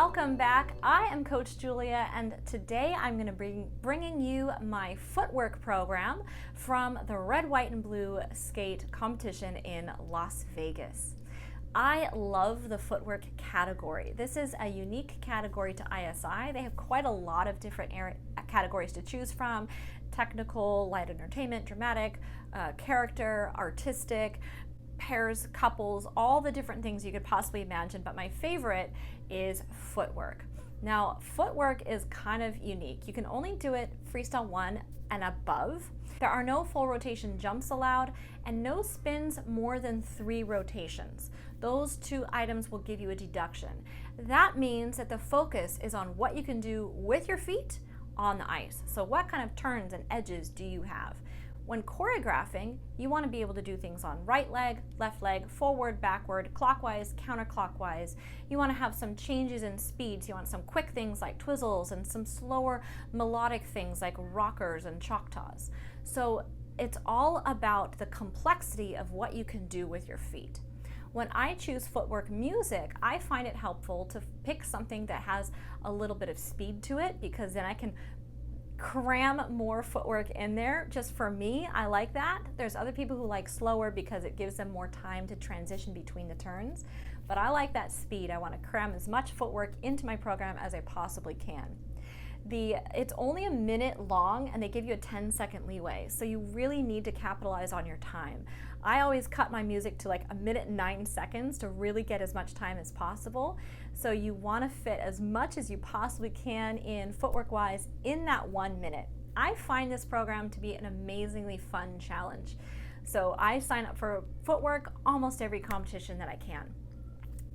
Welcome back. I am Coach Julia, and today I'm going to be bringing you my footwork program from the Red, White, and Blue skate competition in Las Vegas. I love the footwork category. This is a unique category to ISI. They have quite a lot of different categories to choose from: technical, light entertainment, dramatic, character, artistic, pairs, couples, all the different things you could possibly imagine, but my favorite is footwork. Now, footwork is kind of unique. You can only do it freestyle 1 and above. There are no full rotation jumps allowed and no spins more than 3 rotations. Those 2 items will give you a deduction. That means that the focus is on what you can do with your feet on the ice. So what kind of turns and edges do you have? When choreographing, you want to be able to do things on right leg, left leg, forward, backward, clockwise, counterclockwise. You want to have some changes in speeds. You want some quick things like twizzles and some slower melodic things like rockers and choctaws. So it's all about the complexity of what you can do with your feet. When I choose footwork music, I find it helpful to pick something that has a little bit of speed to it, because then I can cram more footwork in there. Just for me, I like that. There's other people who like slower because it gives them more time to transition between the turns, but I like that speed. I want to cram as much footwork into my program as I possibly can. It's only a minute long and they give you a 10-second leeway, so you really need to capitalize on your time. I always cut my music to like 1:09 to really get as much time as possible. So you want to fit as much as you possibly can in footwork wise in that 1 minute. I find this program to be an amazingly fun challenge. So I sign up for footwork almost every competition that I can.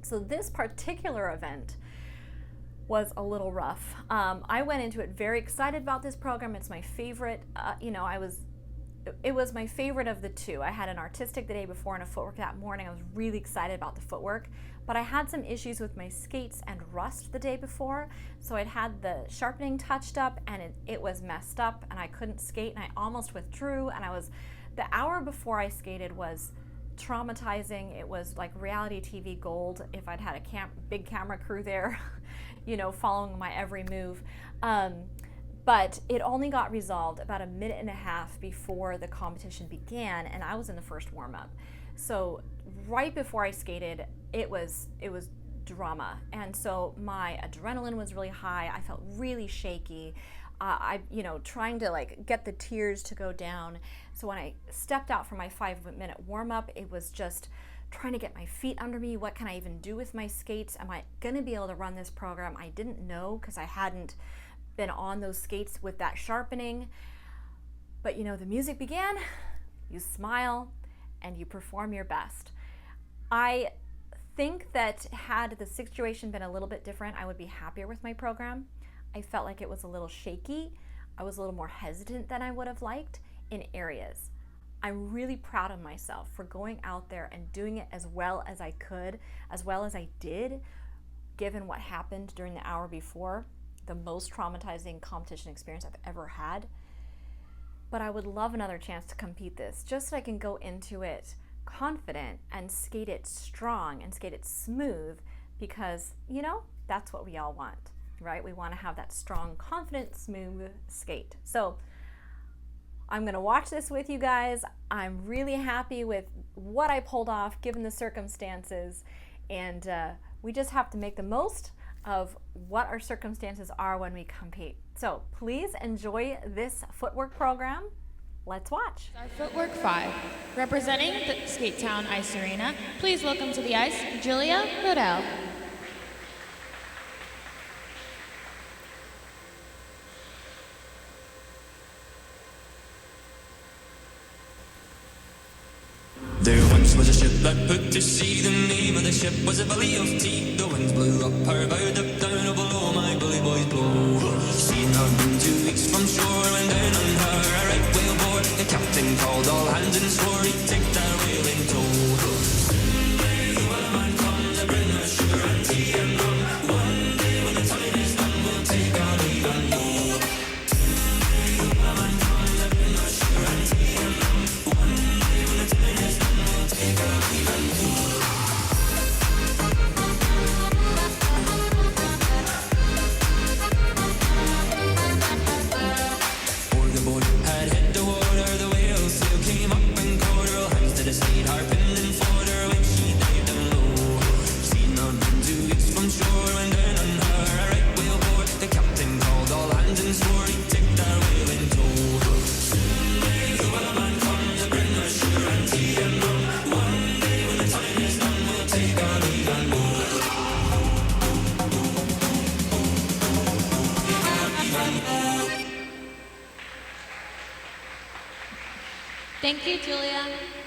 So this particular event was a little rough. I went into it very excited about this program. It's my favorite. It was my favorite of the 2. I had an artistic the day before and a footwork that morning. I was really excited about the footwork, but I had some issues with my skates and rust the day before. So I'd had the sharpening touched up and it was messed up and I couldn't skate and I almost withdrew, and the hour before I skated was traumatizing. It was like reality TV gold if I'd had a big camera crew there, following my every move. But it only got resolved about 1.5 minutes before the competition began, and I was in the first warm-up. So right before I skated, it was drama, and so my adrenaline was really high. I felt really shaky. Trying to get the tears to go down. So when I stepped out for my 5-minute warm-up, it was just trying to get my feet under me. What can I even do with my skates? Am I going to be able to run this program? I didn't know because I hadn't been on those skates with that sharpening. But the music began, you smile, and you perform your best. I think that had the situation been a little bit different, I would be happier with my program. I felt like it was a little shaky. I was a little more hesitant than I would have liked in areas. I'm really proud of myself for going out there and doing it as well as I could, as well as I did, given what happened during the hour before. The most traumatizing competition experience I've ever had. But I would love another chance to compete this, just so I can go into it confident and skate it strong and skate it smooth, because that's what we all want, right? We want to have that strong, confident, smooth skate. So I'm going to watch this with you guys. I'm really happy with what I pulled off given the circumstances, and we just have to make the most of what our circumstances are when we compete. So please enjoy this footwork program. Let's watch. Our Footwork 5, representing the Skate Town Ice Arena, please welcome to the ice, Julia Rodell. There once was a ship that put to sea. The name of the ship was a Billy of Tea. The winds blew up her bow, up down, oh below my bully boys blow. She had not been 2 weeks from shore when down on her a right whale bore. The captain called all hands and swore he'd take that whale in tow. Soon may the Wellerman come to bring us sugar and tea and rum. One day when the time is done, we'll take our leave and go. Soon may the Wellerman come to bring us sugar and tea and rum. One day when the time is done, we'll take our leave and go. Thank you, Julia.